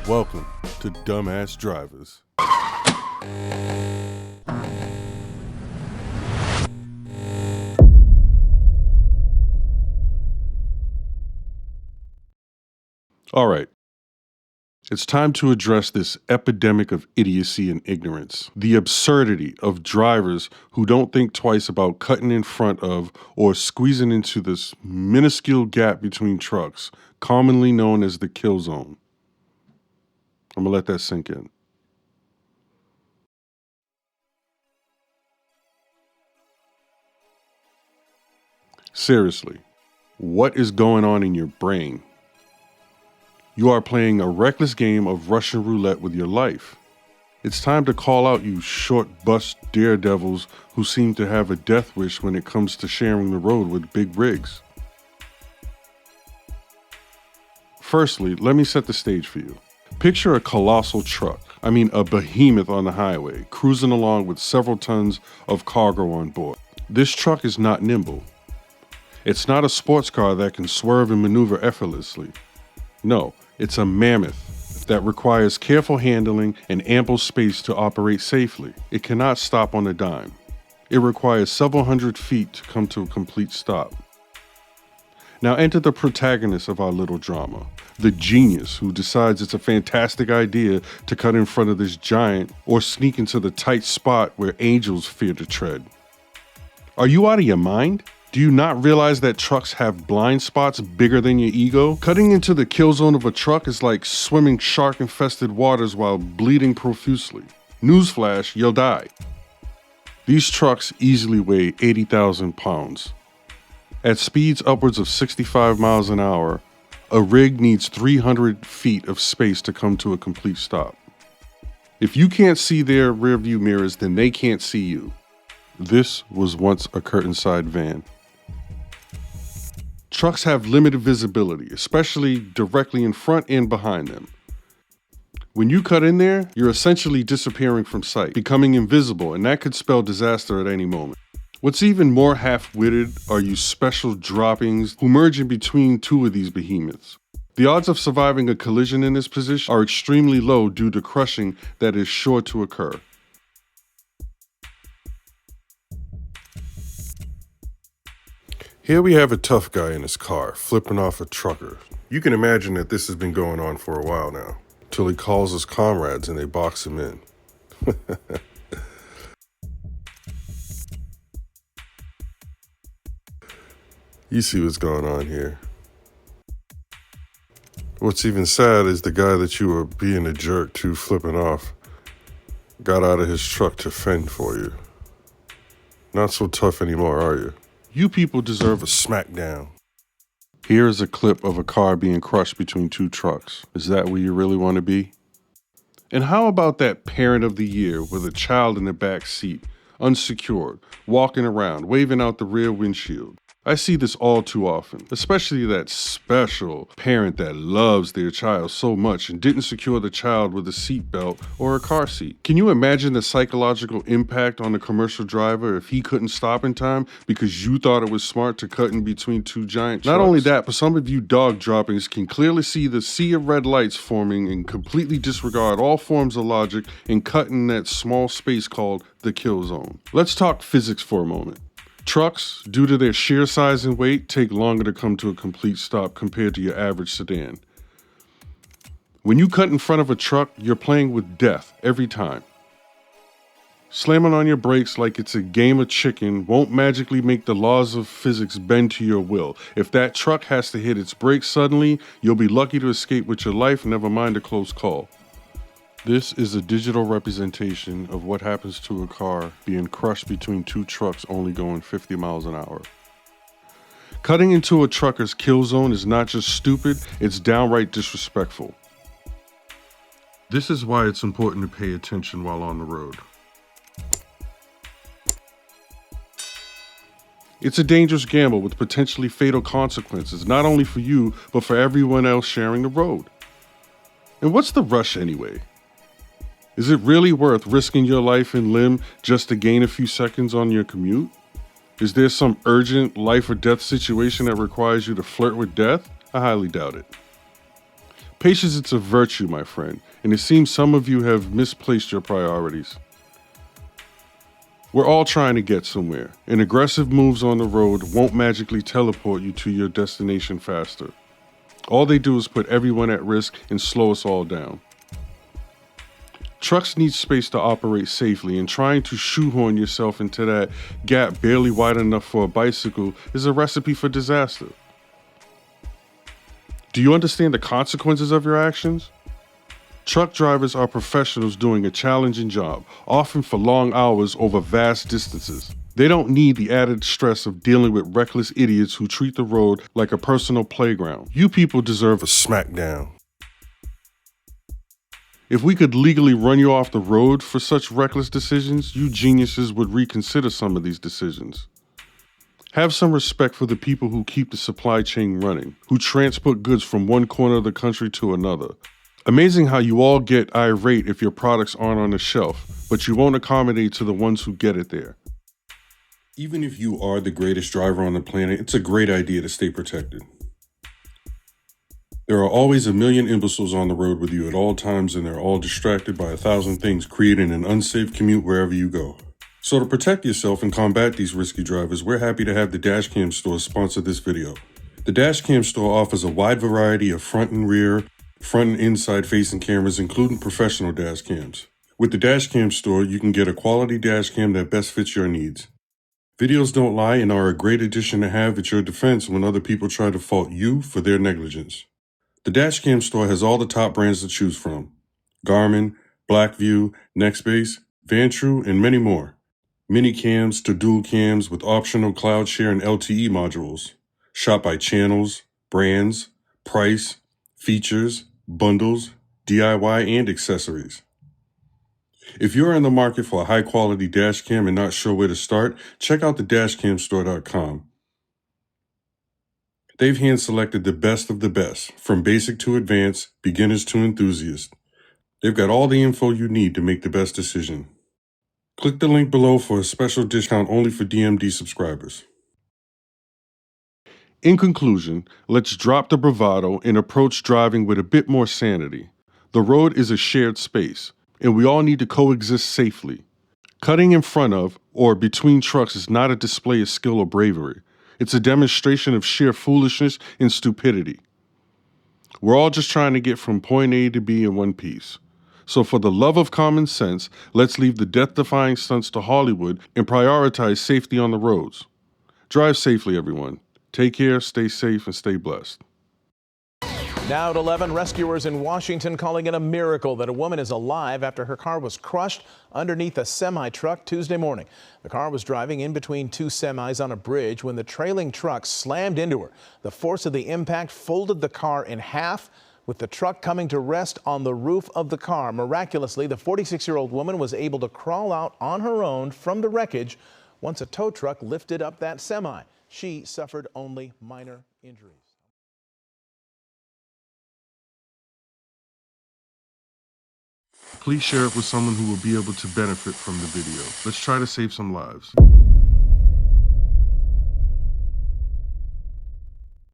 Welcome to Dumbass Drivers. All right. It's time to address this epidemic of idiocy and ignorance. The absurdity of drivers who don't think twice about cutting in front of or squeezing into this minuscule gap between trucks, commonly known as the Killzone. I'm gonna let that sink in. Seriously, what is going on in your brain? You are playing a reckless game of Russian roulette with your life. It's time to call out you short bus daredevils who seem to have a death wish when it comes to sharing the road with big rigs. Firstly, let me set the stage for you. Picture a colossal truck, a behemoth on the highway, cruising along with several tons of cargo on board. This truck is not nimble. It's not a sports car that can swerve and maneuver effortlessly. No, it's a mammoth that requires careful handling and ample space to operate safely. It cannot stop on a dime. It requires several hundred feet to come to a complete stop. Now enter the protagonist of our little drama, the genius who decides it's a fantastic idea to cut in front of this giant or sneak into the tight spot where angels fear to tread. Are you out of your mind? Do you not realize that trucks have blind spots bigger than your ego? Cutting into the kill zone of a truck is like swimming shark-infested waters while bleeding profusely. Newsflash, you'll die. These trucks easily weigh 80,000 pounds. At speeds upwards of 65 miles an hour, a rig needs 300 feet of space to come to a complete stop. If you can't see their rearview mirrors, then they can't see you. This was once a curtain-side van. Trucks have limited visibility, especially directly in front and behind them. When you cut in there, you're essentially disappearing from sight, becoming invisible, and that could spell disaster at any moment. What's even more half-witted are you special droppings who merge in between two of these behemoths. The odds of surviving a collision in this position are extremely low due to crushing that is sure to occur. Here we have a tough guy in his car, flipping off a trucker. You can imagine that this has been going on for a while now, till he calls his comrades and they box him in. You see what's going on here. What's even sad is the guy that you were being a jerk to flipping off got out of his truck to fend for you. Not so tough anymore, are you? You people deserve a smackdown. Here is a clip of a car being crushed between two trucks. Is that where you really want to be? And how about that parent of the year with a child in the back seat, unsecured, walking around, waving out the rear windshield? I see this all too often, especially that special parent that loves their child so much and didn't secure the child with a seatbelt or a car seat. Can you imagine the psychological impact on the commercial driver if he couldn't stop in time because you thought it was smart to cut in between two giant trucks? Not only that, but some of you dog droppings can clearly see the sea of red lights forming and completely disregard all forms of logic and cut in that small space called the kill zone. Let's talk physics for a moment. Trucks, due to their sheer size and weight, take longer to come to a complete stop compared to your average sedan. When you cut in front of a truck, you're playing with death every time. Slamming on your brakes like it's a game of chicken won't magically make the laws of physics bend to your will. If that truck has to hit its brakes suddenly, you'll be lucky to escape with your life, never mind a close call. This is a digital representation of what happens to a car being crushed between two trucks only going 50 miles an hour. Cutting into a trucker's kill zone is not just stupid, it's downright disrespectful. This is why it's important to pay attention while on the road. It's a dangerous gamble with potentially fatal consequences, not only for you, but for everyone else sharing the road. And what's the rush anyway? Is it really worth risking your life and limb just to gain a few seconds on your commute? Is there some urgent life or death situation that requires you to flirt with death? I highly doubt it. Patience is a virtue, my friend, and it seems some of you have misplaced your priorities. We're all trying to get somewhere, and aggressive moves on the road won't magically teleport you to your destination faster. All they do is put everyone at risk and slow us all down. Trucks need space to operate safely, and trying to shoehorn yourself into that gap barely wide enough for a bicycle is a recipe for disaster. Do you understand the consequences of your actions? Truck drivers are professionals doing a challenging job, often for long hours over vast distances. They don't need the added stress of dealing with reckless idiots who treat the road like a personal playground. You people deserve a smackdown. If we could legally run you off the road for such reckless decisions, you geniuses would reconsider some of these decisions. Have some respect for the people who keep the supply chain running, who transport goods from one corner of the country to another. Amazing how you all get irate if your products aren't on the shelf, but you won't accommodate to the ones who get it there. Even if you are the greatest driver on the planet, it's a great idea to stay protected. There are always a million imbeciles on the road with you at all times, and they're all distracted by 1,000 things, creating an unsafe commute wherever you go. So to protect yourself and combat these risky drivers, we're happy to have the Dashcam Store sponsor this video. The Dashcam Store offers a wide variety of front and rear, front and inside facing cameras, including professional dashcams. With the Dashcam Store, you can get a quality dashcam that best fits your needs. Videos don't lie and are a great addition to have at your defense when other people try to fault you for their negligence. The Dashcam Store has all the top brands to choose from: Garmin, Blackview, Nextbase, Vantru, and many more. Mini cams to dual cams with optional cloud share and LTE modules. Shop by channels, brands, price, features, bundles, DIY, and accessories. If you're in the market for a high-quality dashcam and not sure where to start, check out the dashcamstore.com. They've hand-selected the best of the best, from basic to advanced, beginners to enthusiasts. They've got all the info you need to make the best decision. Click the link below for a special discount only for DMD subscribers. In conclusion, let's drop the bravado and approach driving with a bit more sanity. The road is a shared space, and we all need to coexist safely. Cutting in front of or between trucks is not a display of skill or bravery. It's a demonstration of sheer foolishness and stupidity. We're all just trying to get from point A to B in one piece. So for the love of common sense, let's leave the death-defying stunts to Hollywood and prioritize safety on the roads. Drive safely, everyone. Take care, stay safe, and stay blessed. Now at 11, rescuers in Washington calling it a miracle that a woman is alive after her car was crushed underneath a semi-truck Tuesday morning. The car was driving in between two semis on a bridge when the trailing truck slammed into her. The force of the impact folded the car in half, with the truck coming to rest on the roof of the car. Miraculously, the 46-year-old woman was able to crawl out on her own from the wreckage once a tow truck lifted up that semi. She suffered only minor injuries. Please share it with someone who will be able to benefit from the video. Let's try to save some lives.